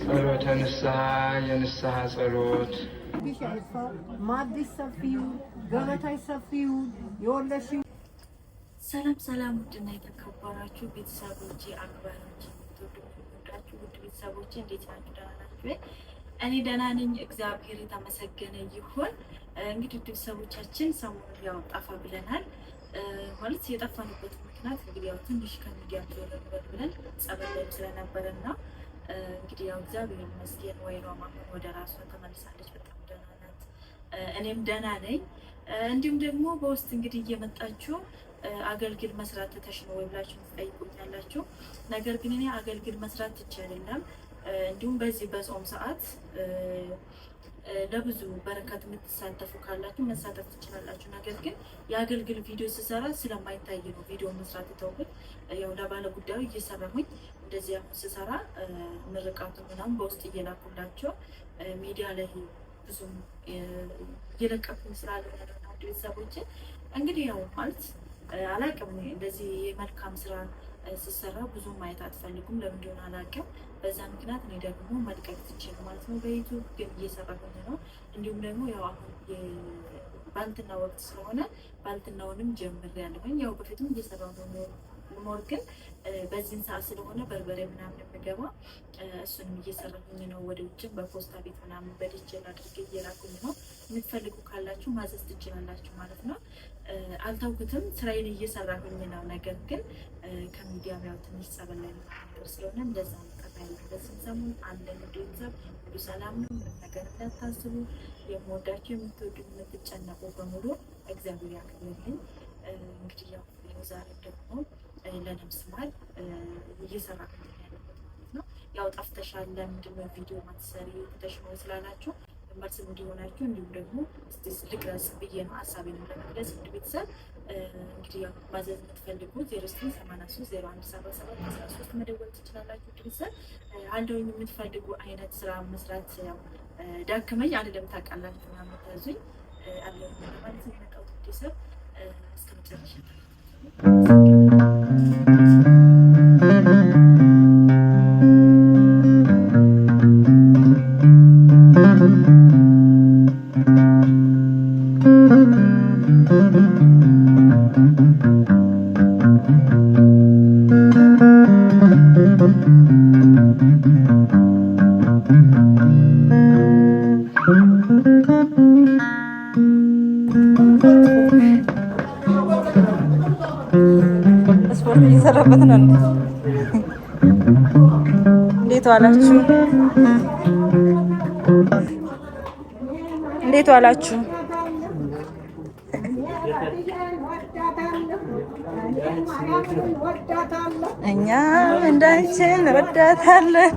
ጸሎተ ንስሐ የንስሐ ጸሎት ማዲስ ሰፊው ገበታይ ሰፊው የወለሽ ሰላም ሰላም፣ ውድና የተከበራችሁ ቤተሰቦቼ አክባሪዎች ወዳችሁ ውድ ቤተሰቦቼ እንዴት ናችሁ? ደህና ናችሁ? እኔ ደህና ነኝ፣ እግዚአብሔር የተመሰገነ ይሁን። እንግዲህ ቤተሰቦቻችን ሰሞኑን ያው ጠፋ ብለናል። ማለት የጠፋንበት ምክንያት እንግዲህ ያው ትንሽ ከሚዲያ ተወረድ ብለን ጸበል ላይ ስለነበረና እንግዲህ ያው እግዚአብሔር ይመስገን ወይኗ ማመን ወደ ራሷ ተመልሳለች። በጣም ደህና ናት፣ እኔም ደህና ነኝ። እንዲሁም ደግሞ በውስጥ እንግዲህ እየመጣችሁ አገልግል መስራት ተተሽ ነው ወይ ብላችሁ ትጠይቁኛላችሁ። ነገር ግን እኔ አገልግል መስራት ትቼ አይደለም። እንዲሁም በዚህ በጾም ሰዓት ለብዙ በረከት የምትሳተፉ ካላችሁ መሳተፍ ትችላላችሁ። ነገር ግን የአገልግል ቪዲዮ ስሰራ ስለማይታይ ነው ቪዲዮ መስራት የተውኩት። ያው ለባለ ጉዳዩ እየሰራሁኝ እንደዚህ አሁን ስሰራ ምርቃቱ ምናምን በውስጥ እየላኩላቸው ሚዲያ ላይ ብዙም እየለቀኩኝ ስላልሆነ ነው። ቤተሰቦች እንግዲህ ያው ማለት አላቅም እንደዚህ የመልካም ስራ ስሰራ ብዙ ማየት አትፈልጉም። ለምን እንደሆነ አላቅም። በዛ ምክንያት እኔ ደግሞ መልቀቅ ትችል ማለት ነው። በዩቱብ ግን እየሰራሁኝ ነው። እንዲሁም ደግሞ ያው አሁን ባልትና ወቅት ስለሆነ ባልትናውንም ጀምሬያለሁኝ። ያው በፊትም እየሰራሁ ነው ሞር ግን በዚህን ሰዓት ስለሆነ በርበሬ ምናምን የምገባ እሱንም እየሰራሁኝ ነው። ወደ ውጭም በፖስታ ቤት ምናምን በዲጂታል አድርጌ እየላኩኝ ነው። የምትፈልጉ ካላችሁ ማዘዝ ትችላላችሁ ማለት ነው። አልታውኩትም፣ ስራዬን እየሰራሁኝ ነው። ነገር ግን ከሚዲያ ያው ትንሽ ጸበል ላይ ነገር ስለሆነ እንደዛ ነው። በዚህ ሰሞን አለን ቤተሰብ ሁሉ ሰላም ነው። ምንም ነገር እንዳታስቡ። የምወዳችሁ የምትወዱ የምትጨነቁ በሙሉ እግዚአብሔር ያክብርልኝ። እንግዲህ ያው ዛሬ ደግሞ ለነፍስ ማል እየሰራሁኝ ነው። ያው ጠፍተሻል ለምንድን ነው ቪዲዮ ማትሰሪ ተሽሞ ስላላችሁ መልስ እንዲሆናችሁ እንዲሁም ደግሞ ልቅረጽ ብዬ ነው ሀሳቤን ለመግለጽ። ውድ ቤተሰብ እንግዲህ ያው ማዘዝ የምትፈልጉ 0983017713 መደወል ትችላላችሁ። ውድ ቤተሰብ አንደውኝ የምትፈልጉ አይነት ስራ መስራት ያው ዳክመኝ አይደለም ታውቃላችሁ እና የምታዙኝ አለኝ ማለት ነው። የመጣሁት ቤተሰብ እስከ መጨረሻ ስፖርት እየሰራበት ነው። እንዴት ዋላችሁ? እንዴት ዋላችሁ? እኛ እንዳንቺ እንወዳታለን።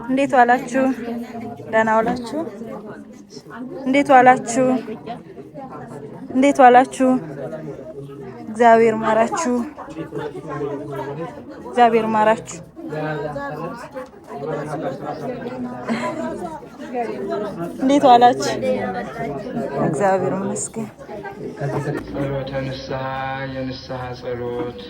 እንዴት ዋላችሁ? ደህና ዋላችሁ? እንዴት ዋላችሁ? እንዴት ዋላችሁ? እግዚአብሔር ማራችሁ፣ እግዚአብሔር ማራችሁ። እንዴት ዋላችሁ? እግዚአብሔር ይመስገን። ጸሎተ ንስሐ የንስሐ ጸሎት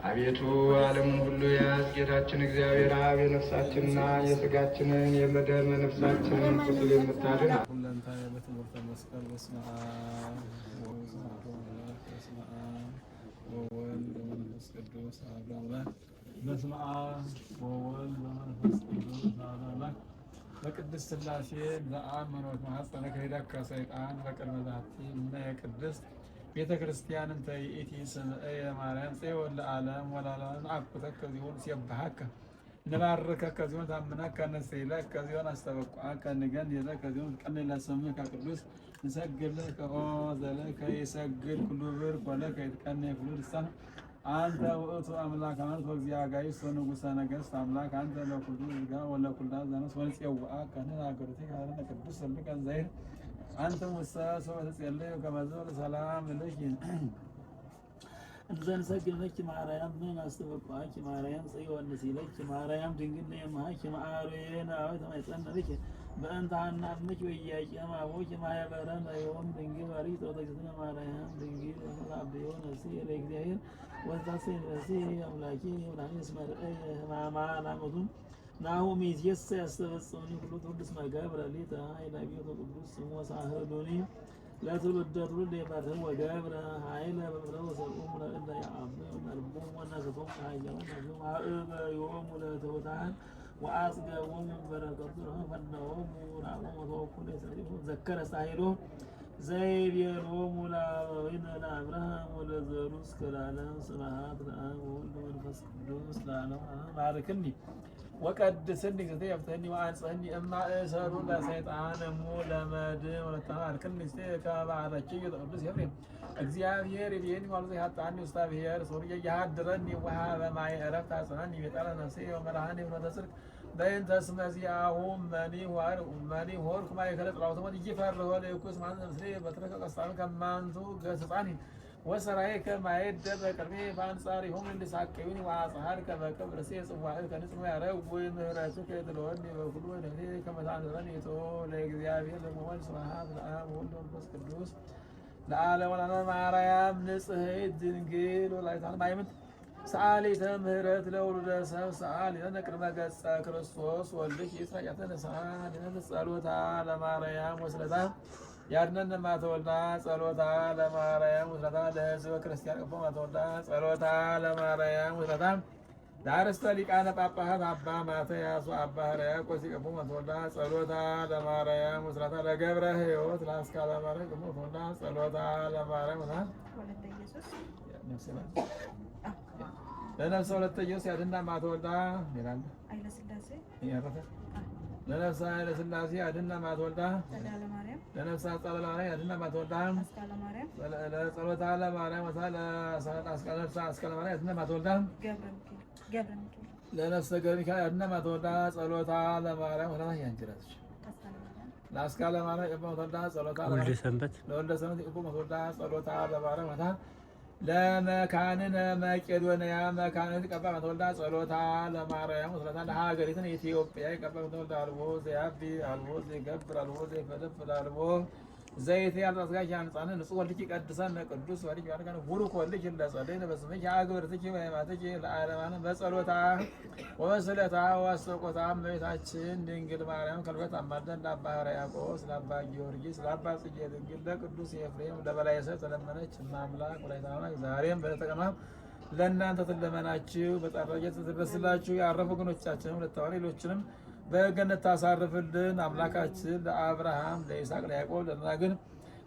አቤቱ ዓለሙን ሁሉ ያዝ ጌታችን እግዚአብሔር አብ የነፍሳችንና የሥጋችንን የመደመ ነፍሳችንን ቁስል የምታድን ሁለንታዬ በትምህርተ መስቀል በስመ አብ ወወልድ ወመንፈስ ቅዱስ አሐዱ አምላክ በስመ አብ ወወልድ ወመንፈስ ቅዱስ አሐዱ አምላክ በቅድስት ሥላሴ ዘአብ መንወት ማኅፀነ ከይዳከ ሰይጣን በቅድመ ዛቲ እምነ ቅድስት ቤተ ክርስቲያንን ተይእቲ ስምዐየ ማርያም ጽዮን ለዓለም ወላለም አኩተከ ዚሆን ሲባሃከ ንባርከከ ዚሆን ታምናከ ነሰይለከ ዚሆን አስተበቋከ ንገንዘከ ዚሆን ቀንላ ስምከ ቅዱስ ንሰግድለከ ኦ ዘለከ ይሰግድ ኩሉ ብር ወለከ ይትቀነይ ኩሉ ልሳን አንተ ውእቱ አምላክ አንተ ወእግዚአ ጋይስ ወንጉሠ ነገሥት አምላክ አንተ ለኩሉ ሥጋ ወለኩላ ዘነፍስ ወንጽዋከ ንናገሩቲከ ኀበነ ቅዱስ ስምከ ዘይር አንተ ሙሳ ሰው ተጸለየ ከመዘር ሰላም ለኪ እንዘን ሰግነኪ ማርያም ምን አስተበቋኪ ማርያም ጽዮን ሲለኪ ማርያም ድንግል የማኪ ማርያም አውት ማይጸነልኪ በእንተ ሐናንኪ ወያቂም አቦኪ ማህበረን አይሆን ወላዲተ እግዝእትነ ማርያም ድንግል ወተአብዮ ነፍሴ ለእግዚአብሔር ወታሰይ ነፍሴ አምላኬ ወላዲተ እስመርአየ ሕማማ ናመቱን ናሁ ሚዜሰ ያስተፈጽምኒ ኩሉ ትውልድ እስመ ገብረ ሊተ ኃይለ ቤተ ቅዱስ ስሙ ወሳህሉኒ ለትውልደ ትውልድ የባርህም ወገብረ ኃይለ በምድረ ወሰልኡም ለእለ ያአምኑ መልቦም ወነስቶም ኃያላን ነቢዮም አእበዮሙ ለትሑታን ወአጽገቦሙ በረከቱ ፈነዎሙ ራሞሙ ወተወኩሉ የሰሪሁ ዘከረ ሳሂሎ ዘይቤሎሙ ለአበዊነ ለአብርሃም ወለዘሩ እስከ ለዓለም ስብሐት ለአብ ወወልድ ወመንፈስ ቅዱስ ለዓለሙ አሜን። ባርክኒ ወቀድስኒ እግዝእትየ ወፍትሐኒ ወአንጽሕኒ እማእሰሩ ለሰይጣን እሙ ለመድኅ ወለተባርክኒ እስቴከ በዓለኪ ቅዱስ ኤፍሬም እግዚአብሔር ይቤኒ ወልደ ያጣኒ ውስተ ብሔር ሶርየ ያድረኒ ወሀበ ማይ ዕረፍት አጽናኒ ቤጠለ ነፍሴ ወመድኃኒ ፍኖተ ጽድቅ በእንተ ስመ ዚአሁ እመኒ ሆርኩ ማእከለ ጸላእቱ ሞት ኢይፈርህ ወለይኩስ ማን ምስሌ በትረከ ቀስታሚ ከማንቱ ገሥጻኒ ወሰራዬከ ማየደበ ቅድሜ በአንጻሪሆሙ እንዲሳቀዩኒ ወአጽሐድከ በክብር ጽዋዕከ ንጽሕ ያረጉኝ ምህረትከ ትለወኒ በኩሉ ወደኔ ከመ ታንጽረኒ ለእግዚአብሔር ለወልድ ስብሐት ለአብ ወወልድ ወመንፈስ ቅዱስ ለዓለሙ ዓለም። ማርያም ንጽሕት ድንግል ወላዲተ አምላክ ሰአሊተ ምህረት ለውሉደ ሰብ ሰአሊተ ቅድመ ገጸ ክርስቶስ ወልድኪ ይስሐቅ ተነሳ ጸሎታ ለማርያም ወስለታ ያድነን ማተወልዳ ጸሎታ ለማርያም ወስለታ ለሕዝበ ክርስቲያን ቅቦ ማተወልዳ ጸሎታ ለማርያም ወስለታ ለአርእስተ ሊቃነ ጳጳሳት አባ ማትያስ አባ ሕርያቆስ ቅቦ ማተወልዳ ጸሎታ ለማርያም ወስለታ ለገብረ ሕይወት ለአስካለ ማርያም ቅቦ ማተወልዳ ጸሎታ ለማርያም ወስለታ ለነፍሰ ወለተ ኢየሱስ ያድኅና ማተወልዳ ይላል ለነፍሰ ኃይለ ሥላሴ ያድኅና ማተወልዳ ለነፍሰ አጸደ ማርያም ያድኅና ማተወልዳ ለጸሎታ ለማርያም ወስለታ ለነፍሰ አስካለ ማርያም ያድኅና ማተወልዳ ለነፍሰ ገብረ ሚካኤል ያድኅና ማተወልዳ ጸሎታ ለማርያም ወስለታ ያንጅራች ለአስካለ ማርያም ቅቦ ማተወልዳ ጸሎታ ለወልደ ሰንበት ቅቦ ማተወልዳ ጸሎታ ለማርያም ወስለታ ለመካንነ መቄዶንያ መካንንት ቀባ ማተወልዳ ጸሎታ ለማርያም ወስለታ ለሀገሪቱን ኢትዮጵያ ቀባ ማተወልዳ አልቦ ዘያቢ አልቦ ዘይገብር አልቦ ዘይፈለፍል አልቦ ዘይት ያልተዘጋጀ አንጻነ ንጹሕ ወልድኪ ቀድሰነ ቅዱስ ወልድኪ ባርከነ ቡሩክ ወልድኪ ለጸለይነ በስምኪ አግብርትኪ ወይማትኪ ለዓለማነ በጸሎታ ወበስለታ ወአስተቆታ እመቤታችን ድንግል ማርያም ከልበት አማልደን ለአባ ሕርያቆስ ለአባ ጊዮርጊስ ለአባ ጽጌ ድንግል ለቅዱስ ኤፍሬም ለበላይ ሰብ ተለመነች እማምላክ ወላዲተ አምላክ ዛሬም በተቀማ ለእናንተ ትለመናችሁ በጻድቃን ትደርስላችሁ። ያረፉ ወገኖቻችንም ለተዋሕዶ ሌሎችንም በገነት ታሳርፍልን። አምላካችን ለአብርሃም ለይስሐቅ ለያዕቆብ ለደናግል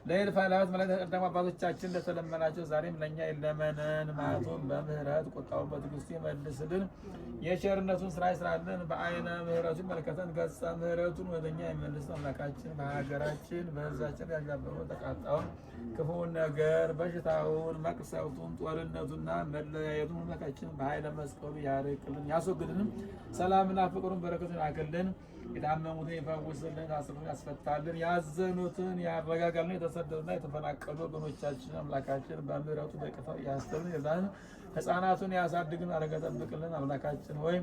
ለእልፍ አእላፋት መላእክት ቀደሙ አባቶቻችን ለተለመናቸው ዛሬም ለእኛ ይለመነን። መዓቱን በምህረት ቁጣውን በትዕግስቱ ይመልስልን። የቸርነቱን ስራ ይስራልን። በዓይነ ምህረቱ ይመልከተን። ገጸ ምህረቱን ወደኛ ይመልስ። አምላካችን በሀገራችን በሕዝባችን ያንዣበበውን ተቃጣውን ክፉውን ነገር በሽታውን መቅሰፍቱን ጦርነቱና መለያየቱን አምላካችን በኃይለ መስቀሉ ያርቅልን ያስወግድልን። ሰላምና ፍቅሩን በረከቱን ያክልን። የታመሙትን ይፈውስልን፣ የታሰሩትን ያስፈታልን፣ ያዘኑትን ያረጋጋልን፣ የተሰደዱና የተፈናቀሉ ወገኖቻችን አምላካችን በምህረቱ በይቅርታው ያስተምርን፣ ይርዳን፣ ሕፃናቱን ያሳድግን፣ አረገ ጠብቅልን። አምላካችን ሆይ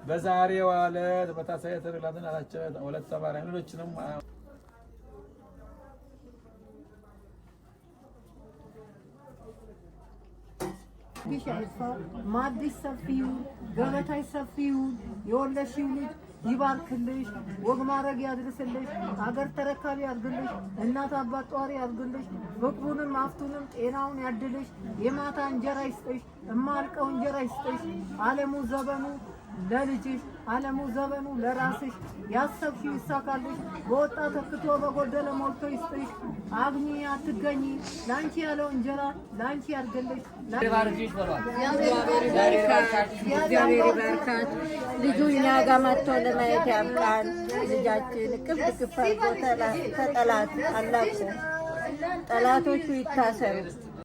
በዛሬው ዕለት በታሳየ ተደላትን አላቸው ወለተ ማርያም ሌሎችንም ማዕድሽ ሰፊ ይሁን፣ ገበታሽ ሰፊ ይሁን፣ የወለድሽው ልጅ ይባርክልሽ፣ ወግ ማድረግ ያድርስልሽ፣ ሀገር ተረካቢ ያድርግልሽ፣ እናት አባት ጧሪ ያድርግልሽ፣ ፍቅሩንም አፍቱንም ጤናውን ያድልሽ፣ የማታ እንጀራ ይስጥሽ፣ እማልቀው እንጀራ ይስጥሽ፣ ዓለሙ ዘበኑ ለልጅሽ ዓለሙ ዘበኑ ለራስሽ፣ ያሰብሽው ይሳካልሽ፣ በወጣ ተክቶ በጎደለ ሞልቶ ይስጥሽ፣ አግኚ አትገኚ፣ ላንቺ ያለው እንጀራ ላንቺ ያድርግልሽ። እግዚአብሔር ይባርካት። ልጁ እኛ ጋር መጥቶ ለማየት ያብቃን። ልጃችን ቅፍ ቅፍ አድርጎ ከጠላት አላቆ ጠላቶቹ ይታሰሩ።